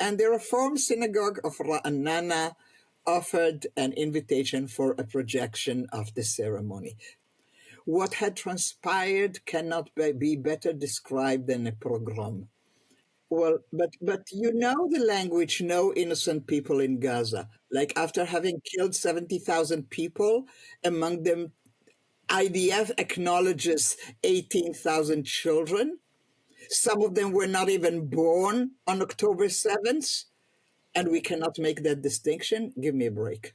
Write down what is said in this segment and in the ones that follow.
and the Reform Synagogue of Ra'anana offered an invitation for a projection of the ceremony. What had transpired cannot be better described than a pogrom. Well, but you know the language, no innocent people in Gaza. Like after having killed 70,000 people, among them IDF acknowledges 18,000 children. Some of them were not even born on October 7th, and we cannot make that distinction. Give me a break.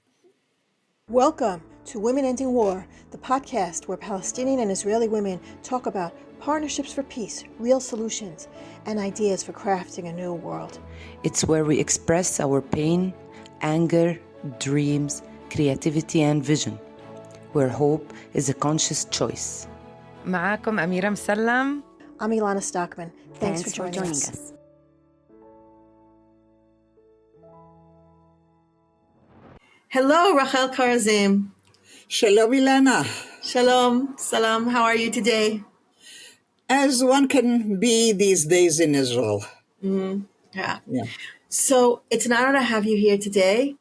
Welcome to Women Ending War, the podcast where Palestinian and Israeli women talk about partnerships for peace, real solutions, and ideas for crafting a new world. It's where we express our pain, anger, dreams, creativity, and vision, where hope is a conscious choice. معاكم أميرة مسلم. I'm Ilana Stockman. Thanks for joining us. Hello, Rachel Korazim. Shalom, Ilana. Shalom, salam. How are you today? As one can be these days in Israel. Yeah. Yeah. So it's an honor to have you here today.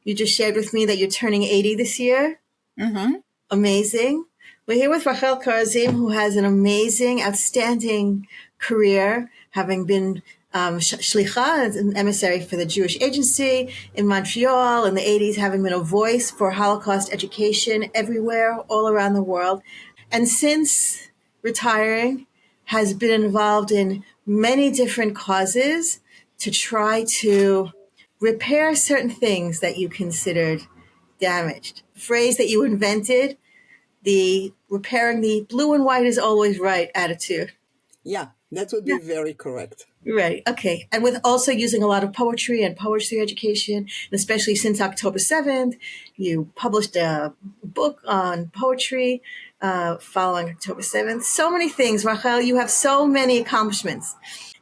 You just shared with me that you're turning 80 this year. Mm-hmm. Amazing. We're here with Rachel Korazim, who has an amazing, outstanding career, having been shlicha, an emissary for the Jewish Agency in Montreal in the 80s, having been a voice for Holocaust education everywhere, all around the world. And since retiring, has been involved in many different causes to try to repair certain things that you considered damaged. The phrase that you invented, the repairing the blue and white is always right attitude. Yeah, that would be very correct. Right. Okay. And with also using a lot of poetry and poetry education, and especially since October 7th, you published a book on poetry following October 7th. So many things, Rachel. You have so many accomplishments.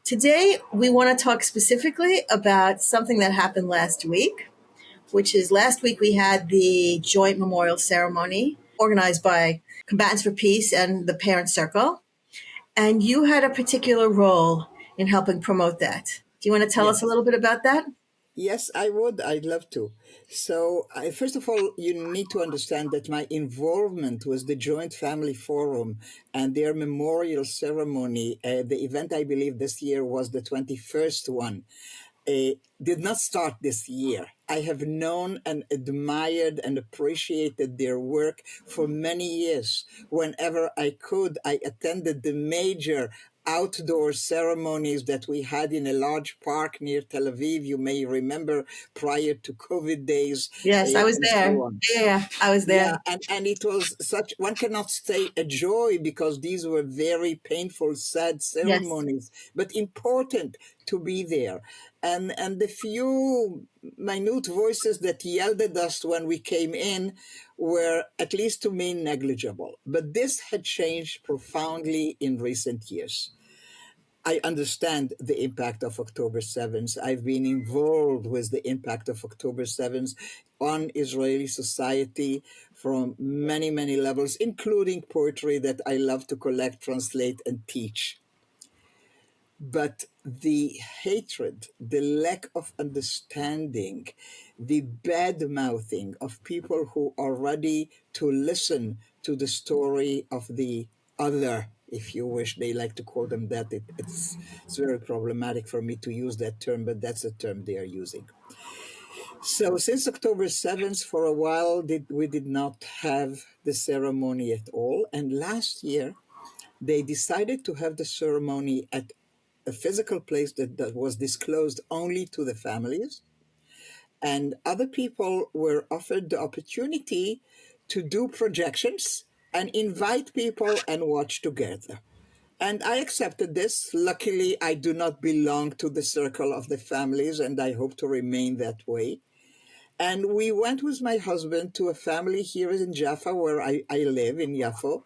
Today, we want to talk specifically about something that happened last week, which is last week we had the joint memorial ceremony organized by Combatants for Peace and the Parent Circle. And you had a particular role in helping promote that. Do you want to tell us a little bit about that? Yes, I would. I'd love to. So, first of all, you need to understand that my involvement with the Joint Family Forum and their memorial ceremony, the event I believe this year was the 21st one, did not start this year. I have known and admired and appreciated their work for many years. Whenever I could, I attended the major outdoor ceremonies that we had in a large park near Tel Aviv. You may remember prior to COVID days. Yes, I was there. Yeah, I was there. Yeah, and it was such, one cannot say a joy because these were very painful, sad ceremonies, but important to be there. And the few minute voices that yelled at us when we came in were, at least to me, negligible. But this had changed profoundly in recent years. I understand the impact of October 7th. I've been involved with the impact of October 7th on Israeli society from many, many levels, including poetry that I love to collect, translate, and teach. But the hatred, the lack of understanding, the bad-mouthing of people who are ready to listen to the story of the other, if you wish, they like to call them that. It's very problematic for me to use that term, but that's the term they are using. So since October 7th, for a while, we did not have the ceremony at all. And last year, they decided to have the ceremony at a physical place that was disclosed only to the families. And other people were offered the opportunity to do projections and invite people and watch together. And I accepted this. Luckily, I do not belong to the circle of the families, and I hope to remain that way. And we went with my husband to a family here in Jaffa, where I live, in Yafo.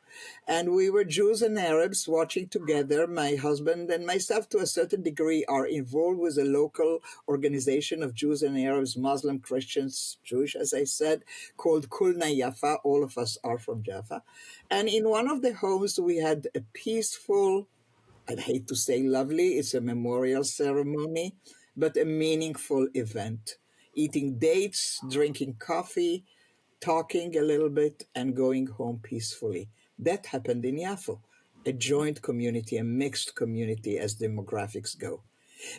And we were Jews and Arabs watching together. My husband and myself, to a certain degree, are involved with a local organization of Jews and Arabs, Muslim, Christians, Jewish, as I said, called Kulna Yaffa. All of us are from Jaffa. And in one of the homes, we had a peaceful, I'd hate to say lovely, it's a memorial ceremony, but a meaningful event. Eating dates, drinking coffee, talking a little bit, and going home peacefully. That happened in Yafo, a joint community, a mixed community as demographics go.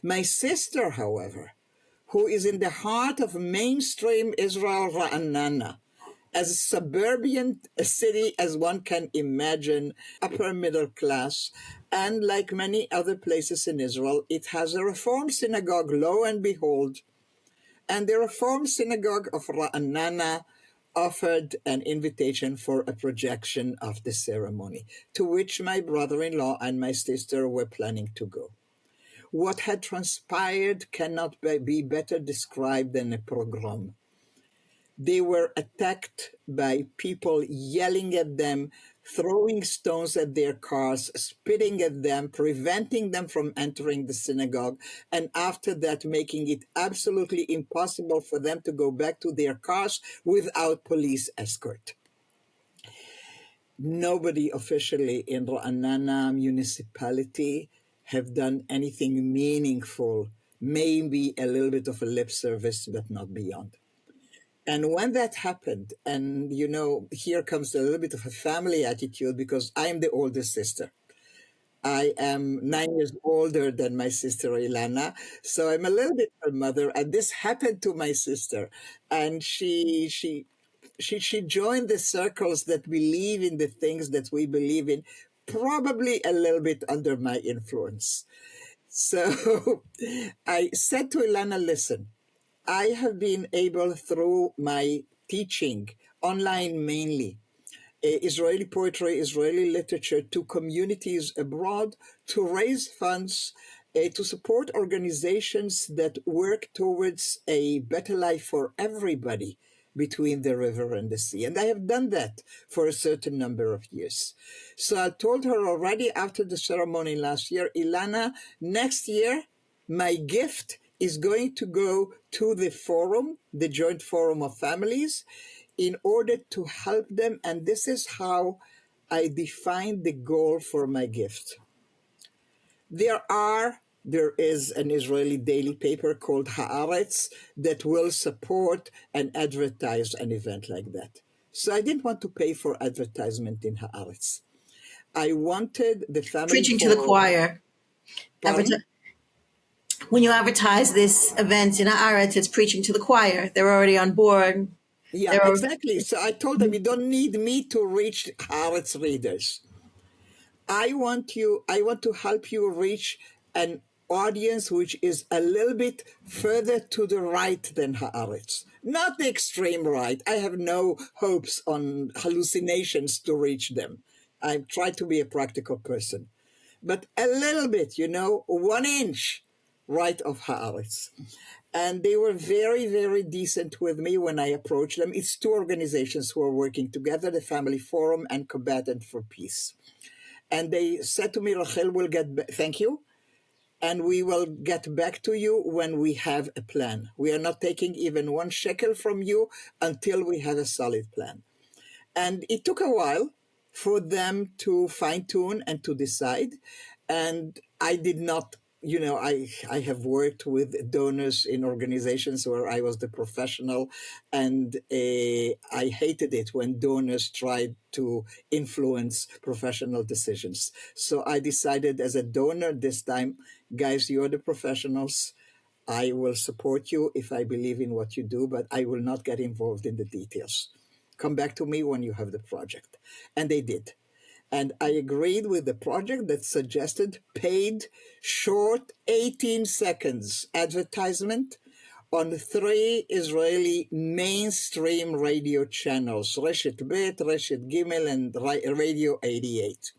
My sister, however, who is in the heart of mainstream Israel, Ra'anana, as suburban a city as one can imagine, upper middle class, and like many other places in Israel, it has a Reform synagogue, lo and behold. And the Reform synagogue of Ra'anana offered an invitation for a projection of the ceremony, to which my brother-in-law and my sister were planning to go. What had transpired cannot be better described than a pogrom. They were attacked by people yelling at them, throwing stones at their cars, spitting at them, preventing them from entering the synagogue, and after that making it absolutely impossible for them to go back to their cars without police escort. Nobody officially in Ra'anana municipality have done anything meaningful, maybe a little bit of a lip service, but not beyond. And when that happened, and here comes a little bit of a family attitude, because I'm the oldest sister. I am 9 years older than my sister Ilana, so I'm a little bit her mother, and this happened to my sister, and she joined the circles that believe in the things that we believe in, probably a little bit under my influence. So I said to Ilana, listen, I have been able through my teaching, online mainly, Israeli poetry, Israeli literature, to communities abroad, to raise funds, to support organizations that work towards a better life for everybody between the river and the sea. And I have done that for a certain number of years. So I told her already after the ceremony last year, Ilana, next year, my gift is going to go to the forum, the Joint Forum of Families, in order to help them. And this is how I define the goal for my gift. There is an Israeli daily paper called Haaretz that will support and advertise an event like that. So I didn't want to pay for advertisement in Haaretz. I wanted the family preaching to the choir. When you advertise this event in Haaretz, it's preaching to the choir. They're already on board. Yeah, exactly. So I told them, you don't need me to reach Haaretz readers. I want to help you reach an audience which is a little bit further to the right than Haaretz. Not the extreme right. I have no hopes on hallucinations to reach them. I try to be a practical person. But a little bit, 1 inch right of Haaretz. And they were very, very decent with me when I approached them. It's two organizations who are working together, the Family Forum and Combatants for Peace. And they said to me, Rachel, thank you. And we will get back to you when we have a plan. We are not taking even 1 shekel from you until we have a solid plan. And it took a while for them to fine tune and to decide. And I did not, I have worked with donors in organizations where I was the professional, and I hated it when donors tried to influence professional decisions. So I decided as a donor this time, guys, you're the professionals. I will support you if I believe in what you do, but I will not get involved in the details. Come back to me when you have the project. And they did. And I agreed with the project that suggested paid, short, 18 seconds advertisement on 3 Israeli mainstream radio channels, Reshet Bet, Reshet Gimel, and Radio 88.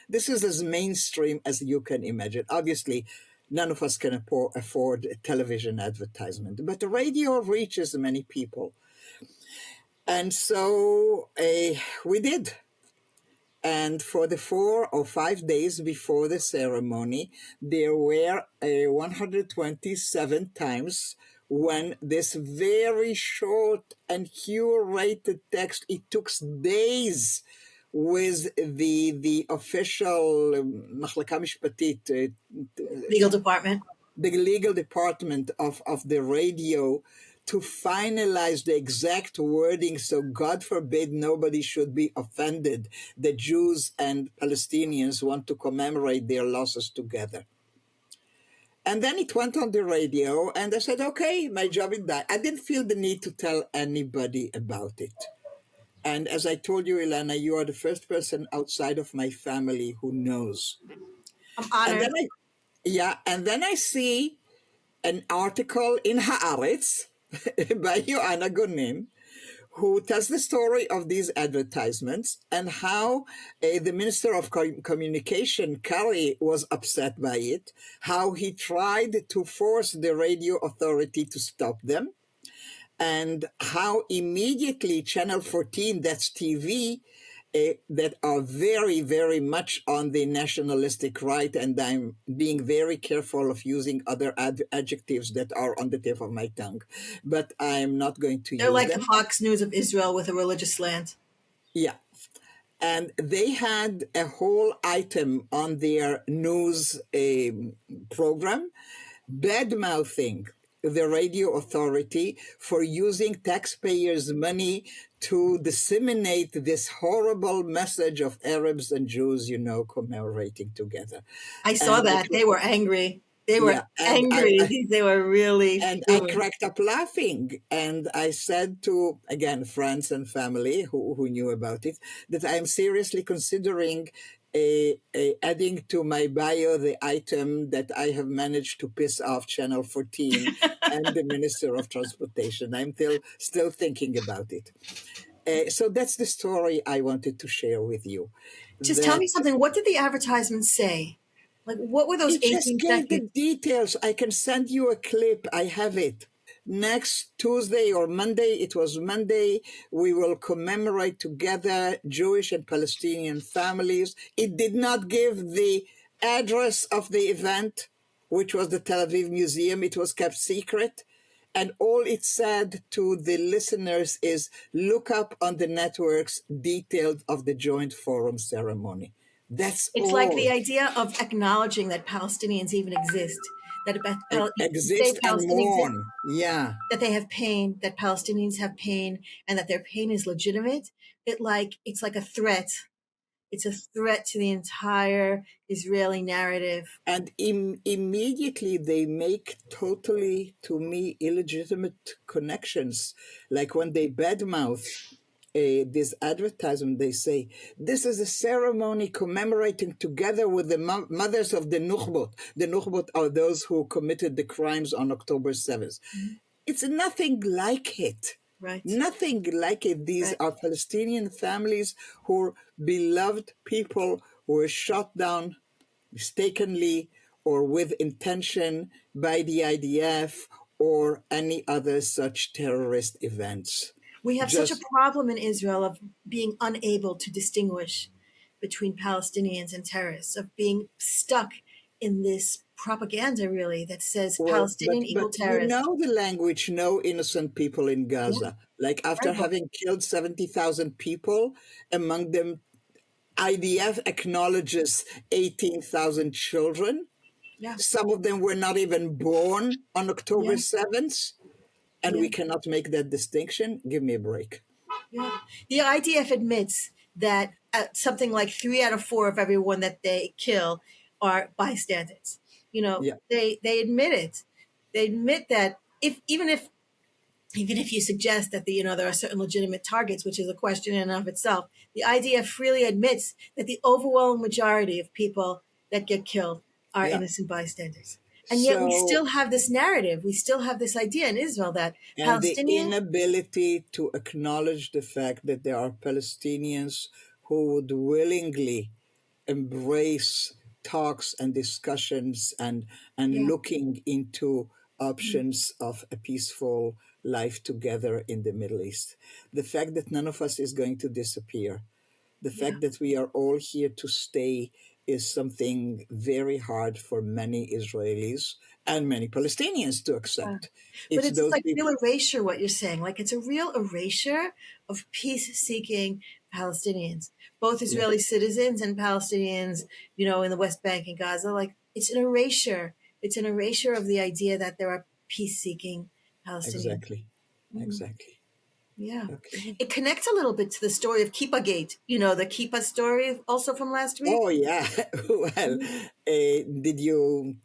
This is as mainstream as you can imagine. Obviously, none of us can afford a television advertisement, but the radio reaches many people. And so we did. And for the 4 or 5 days before the ceremony, there were 127 times when this very short and curated text, it took days with the official מחלקה משפטית, legal department. the legal department of the radio to finalize the exact wording, so God forbid nobody should be offended that Jews and Palestinians want to commemorate their losses together. And then it went on the radio, and I said, okay, my job is done. I didn't feel the need to tell anybody about it. And as I told you, Ilana, you are the first person outside of my family who knows. I'm honored. And then I see an article in Haaretz by Yoanna Gonin, who tells the story of these advertisements and how the Minister of Communication, Kari, was upset by it, how he tried to force the radio authority to stop them, and how immediately Channel 14, that's TV, that are very, very much on the nationalistic right, and I'm being very careful of using other adjectives that are on the tip of my tongue, but I'm not going to use them. They're like the Fox News of Israel with a religious slant. Yeah. And they had a whole item on their news program, bad-mouthing the radio authority for using taxpayers' money to disseminate this horrible message of Arabs and Jews, commemorating together. I saw that. They were angry. They were angry. They were really... And I cracked up laughing. And I said to, again, friends and family who knew about it, that I'm seriously considering adding to my bio the item that I have managed to piss off Channel 14 and the Minister of Transportation. I'm still thinking about it. So that's the story I wanted to share with you. Just tell me something. What did the advertisement say? Like, what were those 18 seconds? It just gave the details. I can send you a clip. I have it. Next Tuesday or Monday, it was Monday, we will commemorate together Jewish and Palestinian families. It did not give the address of the event, which was the Tel Aviv Museum. It was kept secret. And all it said to the listeners is, look up on the networks details of the joint forum ceremony. It's all. Like the idea of acknowledging that Palestinians even exist. That exist and mourn. Yeah. That they have pain, that Palestinians have pain, and that their pain is legitimate. It's like a threat. It's a threat to the entire Israeli narrative. And immediately they make totally, to me, illegitimate connections. Like when they badmouth this advertisement, they say, this is a ceremony commemorating together with the mothers of the Nukhbot. The Nukhbot are those who committed the crimes on October 7th. Mm-hmm. It's nothing like it. Right. Nothing like it. These are Palestinian families who are beloved people who were shot down mistakenly or with intention by the IDF or any other such terrorist events. We have such a problem in Israel of being unable to distinguish between Palestinians and terrorists, of being stuck in this propaganda, really, that says Palestinian equal terrorists. You know the language, no innocent people in Gaza. Yeah. Like after having killed 70,000 people, among them, IDF acknowledges 18,000 children. Yeah. Some of them were not even born on October 7th. And we cannot make that distinction. Give me a break. Yeah. The IDF admits that something like 3 out of 4 of everyone that they kill are bystanders. They admit it. They admit that even if you suggest that there are certain legitimate targets, which is a question in and of itself, the IDF freely admits that the overwhelming majority of people that get killed are innocent bystanders. And yet we still have this narrative. We still have this idea in Israel that Palestinians... the inability to acknowledge the fact that there are Palestinians who would willingly embrace talks and discussions and looking into options of a peaceful life together in the Middle East. The fact that none of us is going to disappear. The fact that we are all here to stay is something very hard for many Israelis and many Palestinians to accept. But it's like real erasure, what you're saying. Like it's a real erasure of peace-seeking Palestinians, both Israeli citizens and Palestinians, in the West Bank and Gaza. Like it's an erasure. it's an erasure of the idea that there are peace-seeking Palestinians. Exactly. Yeah. Okay. It connects a little bit to the story of Kippah Gate, the Kippah story also from last week. Oh, yeah. Well, did you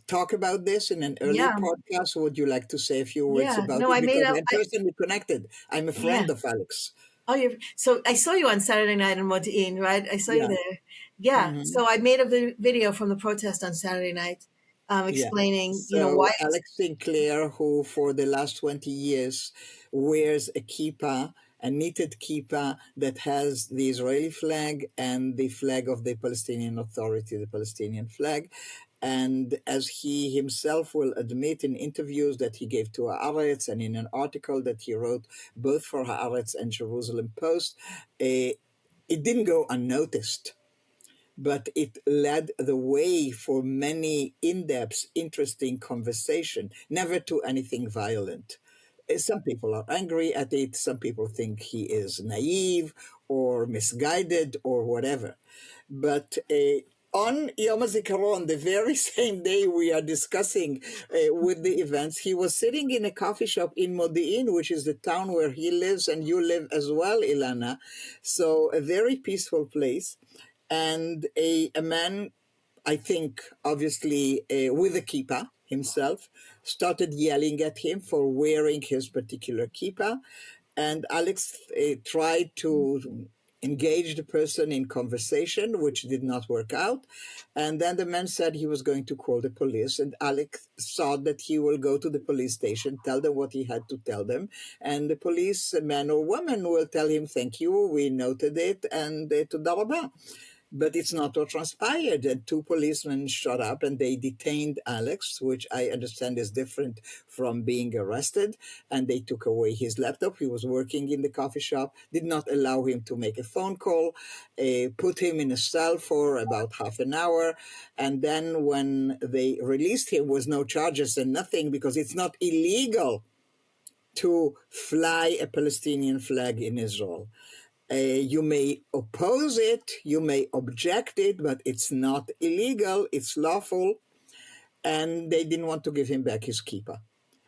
talk about this in an earlier Yeah. podcast? Or would you like to say a few words Yeah. about No, it? I made Because up. I'm personally connected. I'm a Yeah. friend of Alex. Oh, so I saw you on Saturday night in Modi'in, right? I saw you Yeah. there. Yeah. Mm-hmm. So I made a video from the protest on Saturday night, Yeah. explaining, So why. Alex Sinclair, who for the last 20 years wears a kippah, a knitted kippah that has the Israeli flag and the flag of the Palestinian Authority, the Palestinian flag. And as he himself will admit in interviews that he gave to Haaretz and in an article that he wrote both for Haaretz and Jerusalem Post, it didn't go unnoticed, but it led the way for many in-depth, interesting conversation, never to anything violent. Some people are angry at it. Some people think he is naive or misguided or whatever. But on Yom HaZikaron, the very same day we are discussing with the events, he was sitting in a coffee shop in Modi'in, which is the town where he lives and you live as well, Ilana. So a very peaceful place. And a man, I think, obviously with a kippah himself, started yelling at him for wearing his particular kippah. And Alex tried to engage the person in conversation, which did not work out. And then the man said he was going to call the police. And Alex thought that he will go to the police station, tell them what he had to tell them. And the policeman or woman will tell him, thank you, we noted it, and toda rabah. But it's not what transpired. And two policemen showed up and they detained Alex, which I understand is different from being arrested. And they took away his laptop. He was working in the coffee shop, did not allow him to make a phone call, put him in a cell for about half an hour. And then when they released him with no charges and nothing, because it's not illegal to fly a Palestinian flag in Israel. You may oppose it, you may object it, but it's not illegal, it's lawful. And they didn't want to give him back his kippah.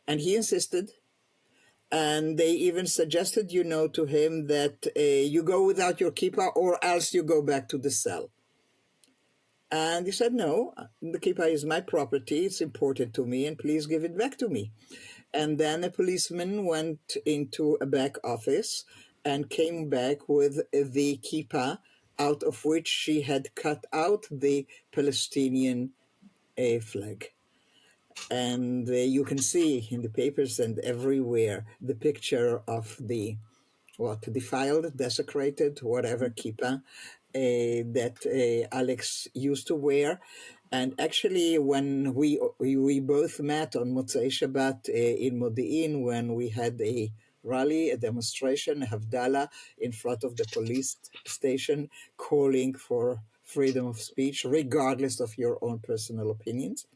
And he insisted. And they even suggested, to him that you go without your kippah or else you go back to the cell. And he said, no, the kippah is my property, it's important to me, and please give it back to me. And then a policeman went into a back office and came back with the kippah, out of which she had cut out the Palestinian flag. And you can see in the papers and everywhere the picture of the defiled, desecrated, whatever kippah that Alex used to wear. And actually, when we both met on Motzei Shabbat in Modi'in, when we had a rally, a demonstration, a Havdalah in front of the police station, calling for freedom of speech, regardless of your own personal opinions.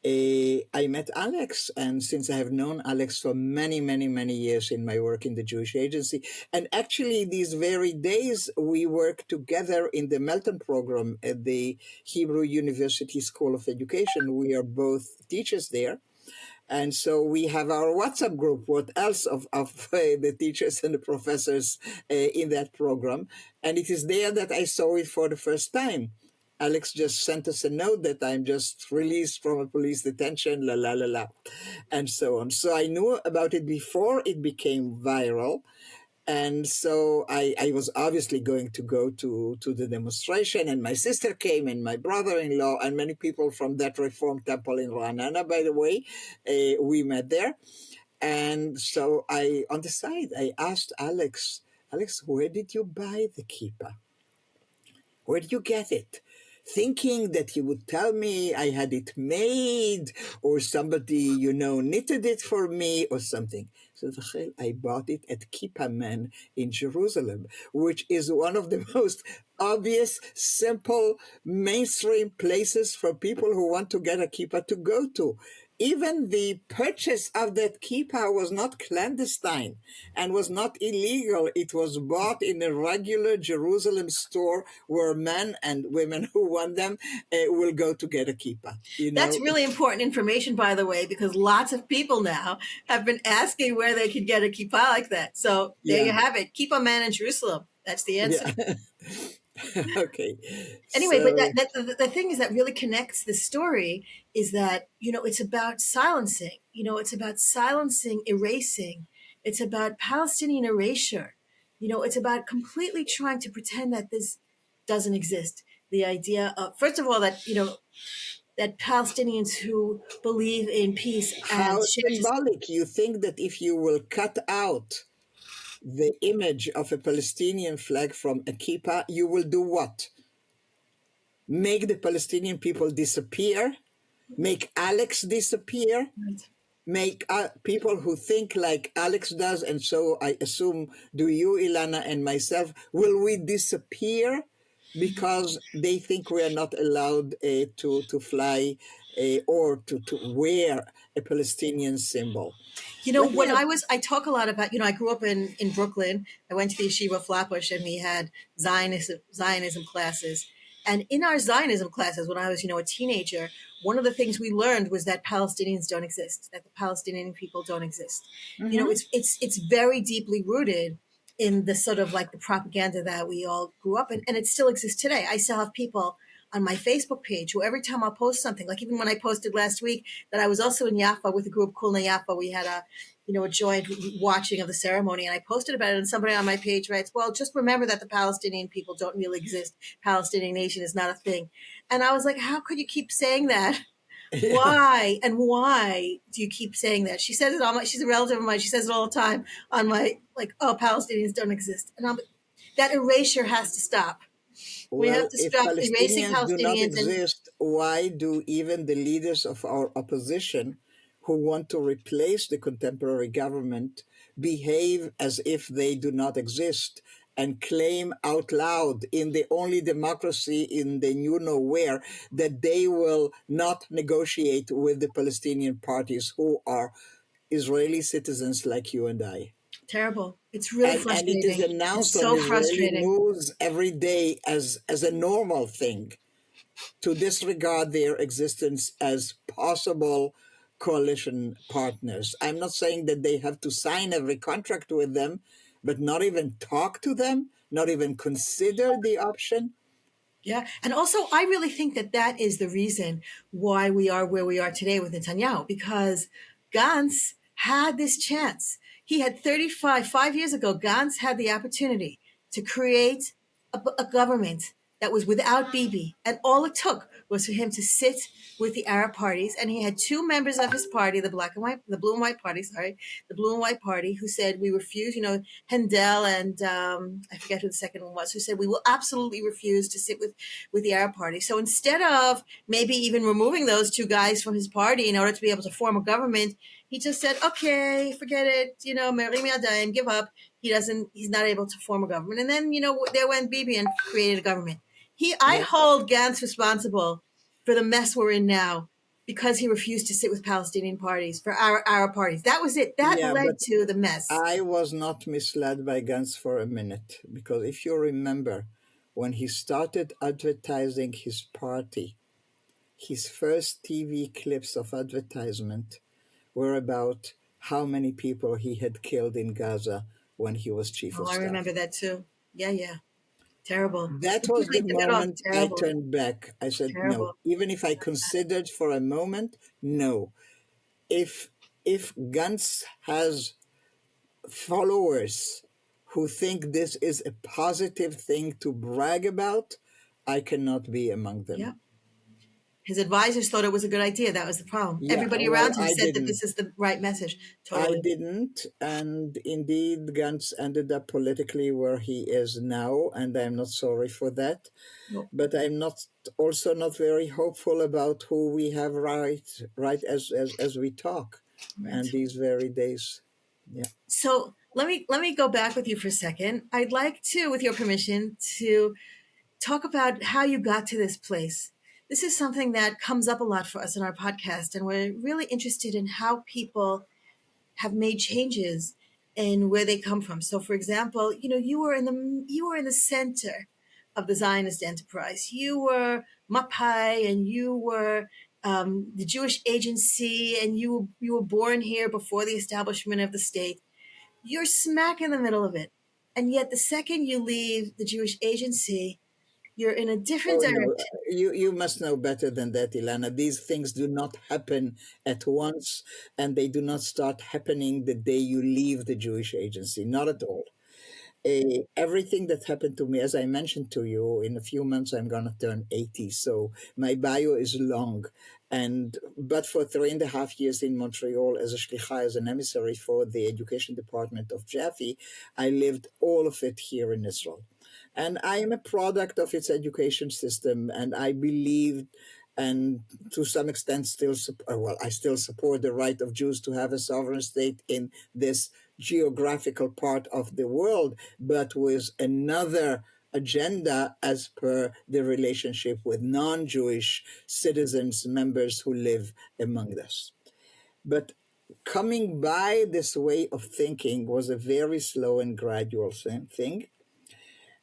I met Alex, and since I have known Alex for many, many, many years in my work in the Jewish Agency, and actually these very days we work together in the Melton program at the Hebrew University School of Education. We are both teachers there. And so we have our WhatsApp group, what else of the teachers and the professors in that program. And it is there that I saw it for the first time. Alex just sent us a note that I'm just released from a police detention, la, la, la, la, and so on. So I knew about it before it became viral. And so I was obviously going to go to the demonstration, and my sister came, and my brother-in-law, and many people from that Reform Temple in Ra'anana, by the way, we met there. And so on the side, I asked Alex, where did you buy the kippah? Where did you get it? Thinking that he would tell me I had it made or somebody, knitted it for me or something. So I bought it at Kippah Man in Jerusalem, which is one of the most obvious, simple, mainstream places for people who want to get a kippah to go to. even the purchase of that kippah was not clandestine and was not illegal. It was bought in a regular Jerusalem store where men and women who want them will go to get a kippah. That's really important information, by the way, because lots of people now have been asking where they could get a kippah like that. So there you have it. Kippah man in Jerusalem. That's the answer. Yeah. Okay. Anyway, So, but the thing is that really connects the story is that, it's about silencing. It's about silencing, erasing. It's about Palestinian erasure. It's about completely trying to pretend that this doesn't exist. The idea of, first of all, that, that Palestinians who believe in peace and how symbolic. You think that if you will cut out the image of a Palestinian flag from a kippah, you will do what? Make the Palestinian people disappear? Make Alex disappear? Make people who think like Alex does, and so I assume do you, Ilana, and myself, will we disappear because they think we are not allowed to fly or to wear a Palestinian symbol? When I talk a lot about, I grew up in Brooklyn. I went to the yeshiva of Flatbush, and we had Zionism classes. And in our Zionism classes, when I was, a teenager, one of the things we learned was that Palestinians don't exist, that the Palestinian people don't exist. Mm-hmm. It's very deeply rooted in the sort of like the propaganda that we all grew up in, and it still exists today. I still have people on my Facebook page who every time I'll post something, like even when I posted last week that I was also in Jaffa with a group Kulna Jaffa, we had a joint watching of the ceremony, and I posted about it, and somebody on my page writes, well, just remember that the Palestinian people don't really exist. Palestinian nation is not a thing. And I was like, how could you keep saying that? Why? And why do you keep saying that? She says it she's a relative of mine. She says it all the time on my, Palestinians don't exist. And that erasure has to stop. We have to stop erasing Palestinians. Do not exist, why do even the leaders of our opposition who want to replace the contemporary government behave as if they do not exist and claim out loud in the only democracy in the new nowhere that they will not negotiate with the Palestinian parties who are Israeli citizens like you and I? Terrible. It's really frustrating. And it is announced on Israeli news every day as a normal thing to disregard their existence as possible coalition partners. I'm not saying that they have to sign every contract with them, but not even talk to them, not even consider the option. Yeah. And also, I really think that is the reason why we are where we are today with Netanyahu, because Gantz had this chance. He had 5 years ago, Gantz had the opportunity to create a government that was without Bibi. And all it took was for him to sit with the Arab parties. And he had two members of his party, the blue and white party, who said, we refuse, Hendel and I forget who the second one was, who said, we will absolutely refuse to sit with the Arab party. So instead of maybe even removing those two guys from his party in order to be able to form a government, he just said, okay, forget it, Merim Yadayim, give up. He's not able to form a government. And then, there went Bibi and created a government. I hold Gantz responsible for the mess we're in now because he refused to sit with Palestinian parties, for our parties. That was it. That led to the mess. I was not misled by Gantz for a minute, because if you remember, when he started advertising his party, his first TV clips of advertisement were about how many people he had killed in Gaza when he was chief of staff. I remember that too. Yeah. Terrible. That was the moment I turned back. I said, no, even if I considered for a moment, no. If Gantz has followers who think this is a positive thing to brag about, I cannot be among them. Yeah. His advisors thought it was a good idea. That was the problem. Yeah, everybody around him said that this is the right message. Totally. I didn't. And indeed, Gantz ended up politically where he is now, and I'm not sorry for that. No. But I'm also not very hopeful about who we have right as we talk, and these very days. Yeah. So let me go back with you for a second. I'd like to, with your permission, to talk about how you got to this place. this is something that comes up a lot for us in our podcast, and we're really interested in how people have made changes in where they come from. So, for example, you were in the center of the Zionist enterprise. You were Mapai, and you were the Jewish Agency, and you were born here before the establishment of the state. You're smack in the middle of it, and yet the second you leave the Jewish Agency, you're in a different Oh, no, direction. you must know better than that, Ilana. These things do not happen at once, and they do not start happening the day you leave the Jewish Agency. Not at all. Everything that happened to me, as I mentioned to you, in a few months I'm going to turn 80, so my bio is long. But for 3.5 years in Montreal as a shlicha, as an emissary for the education department of Jaffe, I lived all of it here in Israel. And I am a product of its education system, and I believe, and to some extent I still support the right of Jews to have a sovereign state in this geographical part of the world, but with another agenda as per the relationship with non-Jewish citizens, members who live among us. But coming by this way of thinking was a very slow and gradual thing.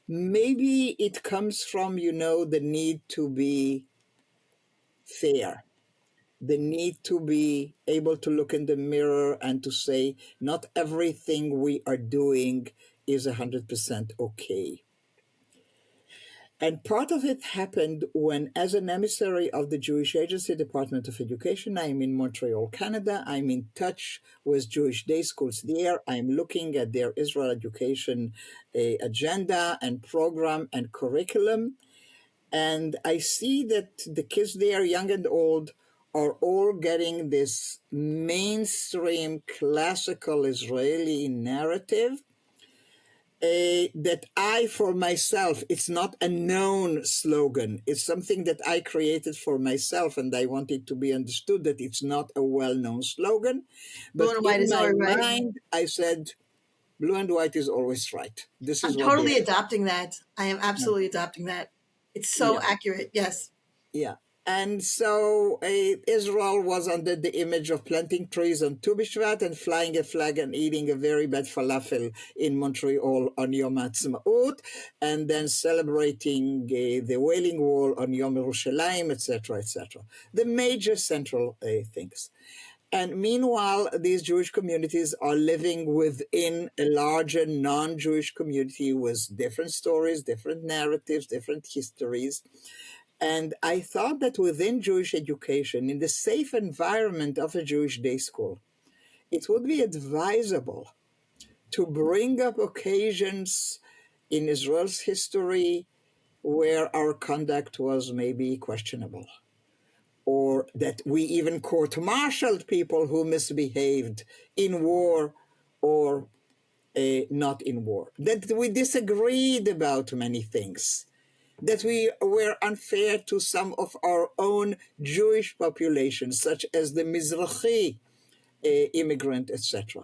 Maybe it comes from, the need to be fair, the need to be able to look in the mirror and to say, not everything we are doing is 100% okay. And part of it happened when, as an emissary of the Jewish Agency Department of Education, I'm in Montreal, Canada. I'm in touch with Jewish day schools there. I'm looking at their Israel education agenda and program and curriculum. And I see that the kids there, young and old, are all getting this mainstream classical Israeli narrative that I, for myself, it's not a known slogan. It's something that I created for myself, and I want it to be understood that it's not a well-known slogan. Blue But and white in is my always right. mind, I said, blue and white is always right. This is I'm what totally adopting that. I am absolutely adopting that. It's so Yeah. accurate. Yes. Yeah. And so Israel was under the image of planting trees on Tu B'Shvat and flying a flag and eating a very bad falafel in Montreal on Yom Ha'atzmaut, and then celebrating the Wailing Wall on Yom Yerushalayim, etc., etc. The major central things. And meanwhile, these Jewish communities are living within a larger non-Jewish community with different stories, different narratives, different histories. And I thought that within Jewish education, in the safe environment of a Jewish day school, it would be advisable to bring up occasions in Israel's history where our conduct was maybe questionable, or that we even court-martialed people who misbehaved in war or not in war, that we disagreed about many things, that we were unfair to some of our own Jewish populations, such as the Mizrahi immigrant, etc.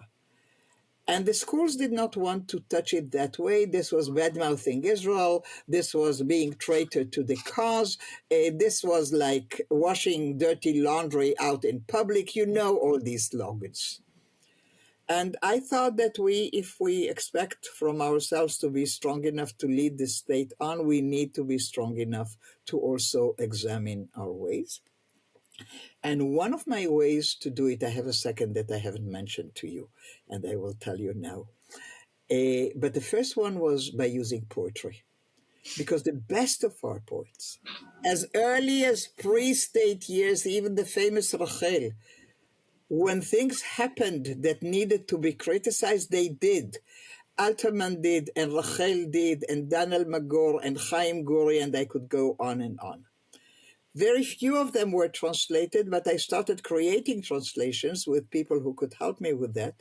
And the schools did not want to touch it that way. This was bad-mouthing Israel. This was being traitor to the cause. This was like washing dirty laundry out in public. All these slogans. And I thought that if we expect from ourselves to be strong enough to lead the state on, we need to be strong enough to also examine our ways. And one of my ways to do it, I have a second that I haven't mentioned to you, and I will tell you now. But the first one was by using poetry, because the best of our poets, as early as pre-state years, even the famous Rachel, when things happened that needed to be criticized, they did. Alterman did, and Rachel did, and Daniel Magor, and Chaim Guri, and I could go on and on. Very few of them were translated, but I started creating translations with people who could help me with that.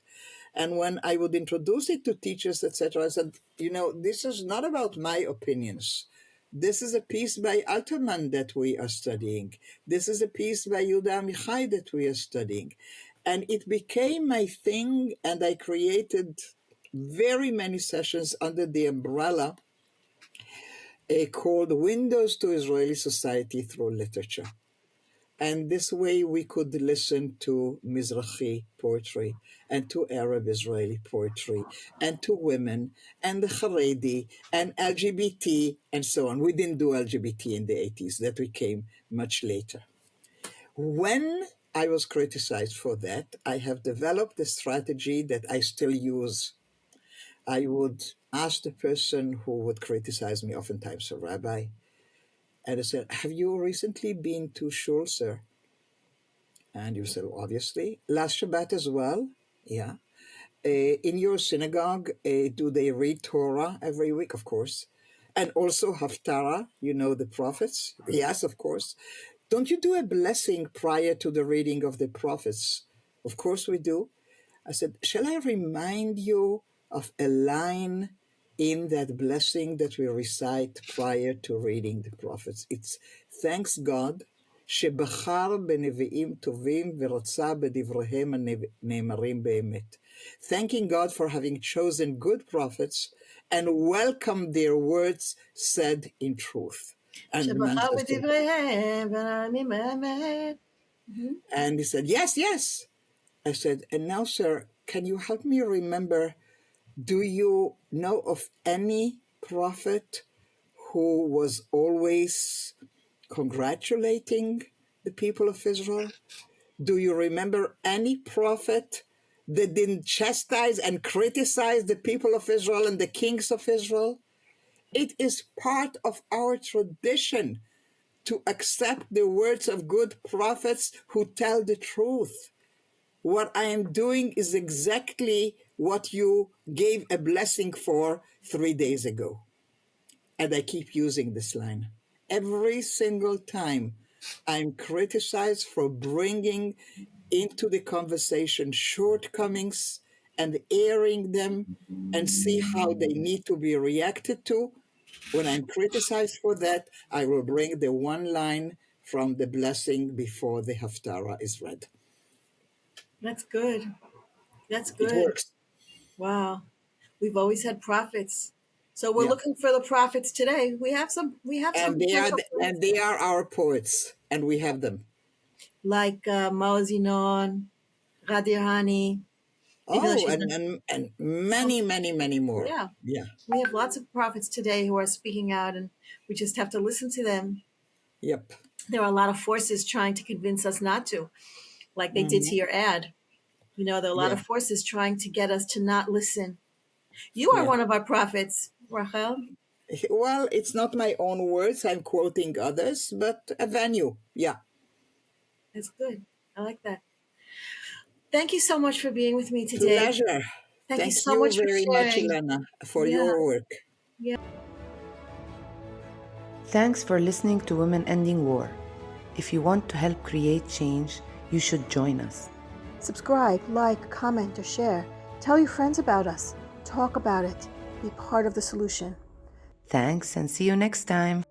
And when I would introduce it to teachers, etc., I said, this is not about my opinions. This is a piece by Alterman that we are studying. This is a piece by Yehuda Amichai that we are studying. And it became my thing, and I created very many sessions under the umbrella called Windows to Israeli Society Through Literature. And this way we could listen to Mizrahi poetry and to Arab Israeli poetry and to women and the Haredi and LGBT and so on. We didn't do LGBT in the 80s. That we came much later. When I was criticized for that, I have developed a strategy that I still use. I would ask the person who would criticize me, oftentimes a rabbi, and I said, have you recently been to shul, sir? And you said, well, obviously. Last Shabbat as well? Yeah. In your synagogue, do they read Torah every week? Of course. And also Haftarah, you know the prophets? Yes, of course. Don't you do a blessing prior to the reading of the prophets? Of course we do. I said, shall I remind you of a line in that blessing that we recite prior to reading the prophets? It's, thanks God, שבחר בנביאים טובים ורצה בדבריהם הנאמרים באמת. Thanking God for having chosen good prophets and welcomed their words said in truth. And he said, yes, yes. I said, and now, sir, can you help me remember, do you know of any prophet who was always congratulating the people of Israel? Do you remember any prophet that didn't chastise and criticize the people of Israel and the kings of Israel? It is part of our tradition to accept the words of good prophets who tell the truth. What I am doing is exactly what you gave a blessing for 3 days ago. And I keep using this line. Every single time I'm criticized for bringing into the conversation shortcomings and airing them and see how they need to be reacted to. When I'm criticized for that, I will bring the one line from the blessing before the Haftarah is read. That's good. That's good. It works. Wow. We've always had prophets. So we're looking for the prophets today. We have some. And they are our poets, and we have them. Like Mao Zinon, Radirhani. Oh, and many, many, many more. Yeah. Yeah. We have lots of prophets today who are speaking out, and we just have to listen to them. Yep. There are a lot of forces trying to convince us not to, like they did to your ad. You know, there are a lot of forces trying to get us to not listen. You are one of our prophets, Rachel. Well, it's not my own words. I'm quoting others, but a venue. Yeah. That's good. I like that. Thank you so much for being with me today. Pleasure. Thank you so much very for much, sharing. Elena, for your work. Yeah. Thanks for listening to Women Ending War. If you want to help create change, you should join us. Subscribe, like, comment, or share. Tell your friends about us. Talk about it. Be part of the solution. Thanks, and see you next time.